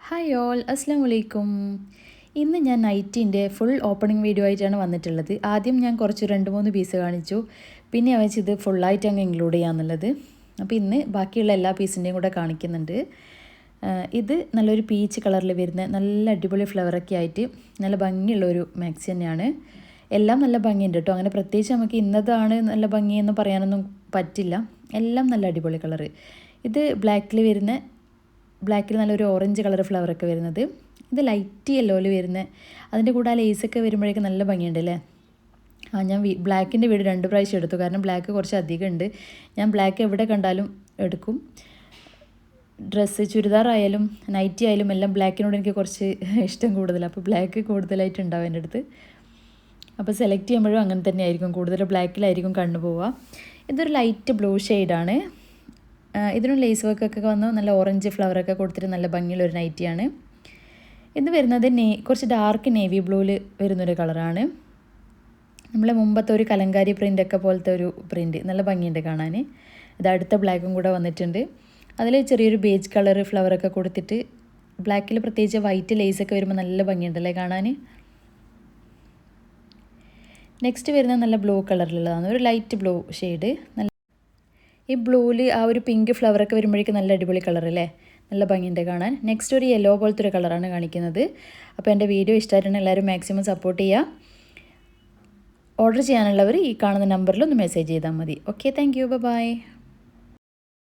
Hi all, അസ്സാം വലൈക്കും. ഇന്ന് ഞാൻ നൈറ്റിൻ്റെ ഫുൾ ഓപ്പണിംഗ് വീഡിയോ ആയിട്ടാണ് വന്നിട്ടുള്ളത്. ആദ്യം ഞാൻ കുറച്ച് 2-3 പീസ് കാണിച്ചു, പിന്നെ ഞാൻ വെച്ച് ഇത് ഫുള്ളായിട്ട് അങ്ങ് ഇൻക്ലൂഡ് ചെയ്യാമെന്നുള്ളത്. അപ്പോൾ ഇന്ന് ബാക്കിയുള്ള എല്ലാ പീസിൻ്റെയും കൂടെ കാണിക്കുന്നുണ്ട്. ഇത് നല്ലൊരു പീച്ച് കളറിൽ വരുന്ന നല്ല അടിപൊളി ഫ്ലവറൊക്കെ ആയിട്ട് നല്ല ഭംഗിയുള്ളൊരു മാക്സി തന്നെയാണ്. എല്ലാം നല്ല ഭംഗിയുണ്ട് കേട്ടോ. അങ്ങനെ പ്രത്യേകിച്ച് നമുക്ക് ഇന്നതാണ് നല്ല ഭംഗിയെന്ന് പറയാനൊന്നും പറ്റില്ല. എല്ലാം നല്ല അടിപൊളി കളറ്. ഇത് ബ്ലാക്കിൽ നല്ലൊരു ഓറഞ്ച് കളർ ഫ്ലവറൊക്കെ വരുന്നത്. ഇത് ലൈറ്റ് യെല്ലോയിൽ വരുന്നത്. അതിൻ്റെ കൂടെ ആ ലേസൊക്കെ വരുമ്പോഴേക്കും നല്ല ഭംഗിയുണ്ട് അല്ലേ. ഞാൻ ബ്ലാക്കിൻ്റെ വീട് 2 പ്രാവശ്യം എടുത്തു, കാരണം ബ്ലാക്ക് കുറച്ച് അധികം ഉണ്ട്. ഞാൻ ബ്ലാക്ക് എവിടെ കണ്ടാലും എടുക്കും. ഡ്രസ്സ്, ചുരിദാറായാലും നൈറ്റി ആയാലും എല്ലാം ബ്ലാക്കിനോട് എനിക്ക് കുറച്ച് ഇഷ്ടം കൂടുതലാണ്. അപ്പോൾ ബ്ലാക്ക് കൂടുതലായിട്ട് ഉണ്ടാവും എൻ്റെ അടുത്ത്. അപ്പോൾ സെലക്ട് ചെയ്യുമ്പോഴും അങ്ങനെ തന്നെ ആയിരിക്കും, കൂടുതൽ ബ്ലാക്കിലായിരിക്കും കണ്ണു പോവുക. ഇതൊരു ലൈറ്റ് ബ്ലൂ ഷെയ്ഡാണ്. ഇതിനും ലേസ് വർക്കൊക്കെ വന്നു നല്ല ഓറഞ്ച് ഫ്ലവറൊക്കെ കൊടുത്തിട്ട് നല്ല ഭംഗിയുള്ളൊരു നൈറ്റിയാണ്. ഇത് വരുന്നത് കുറച്ച് ഡാർക്ക് നേവി ബ്ലൂവിൽ വരുന്നൊരു കളറാണ്. നമ്മളെ മുമ്പത്തെ ഒരു കലങ്കാരി പ്രിൻ്റൊക്കെ പോലത്തെ ഒരു പ്രിൻ്റ്, നല്ല ഭംഗിയുണ്ട് കാണാൻ. ഇത് അടുത്ത ബ്ലാക്കും കൂടെ വന്നിട്ടുണ്ട്. അതിൽ ചെറിയൊരു ബേജ് കളർ ഫ്ലവറൊക്കെ കൊടുത്തിട്ട് ബ്ലാക്കിൽ പ്രത്യേകിച്ച് വൈറ്റ് ലേസൊക്കെ വരുമ്പോൾ നല്ല ഭംഗിയുണ്ടല്ലേ കാണാൻ. നെക്സ്റ്റ് വരുന്നത് നല്ല ബ്ലൂ കളറിലുള്ളതാണ്, ഒരു ലൈറ്റ് ബ്ലൂ ഷെയ്ഡ്. ഈ ബ്ലൂവിൽ ആ ഒരു പിങ്ക് ഫ്ലവറൊക്കെ വരുമ്പോഴേക്കും നല്ല അടിപൊളി കളറല്ലേ, നല്ല ഭംഗിയുണ്ട് കാണാൻ. നെക്സ്റ്റ് ഒരു യെല്ലോ പോലത്തെ ഒരു കളറാണ് കാണിക്കുന്നത്. അപ്പോൾ എൻ്റെ വീഡിയോ ഇഷ്ടമായിട്ടാണ് എല്ലാവരും മാക്സിമം സപ്പോർട്ട് ചെയ്യുക. ഓർഡർ ചെയ്യാനുള്ളവർ ഈ കാണുന്ന നമ്പറിൽ ഒന്ന് മെസ്സേജ് ചെയ്താൽ മതി. Okay, thank you, by.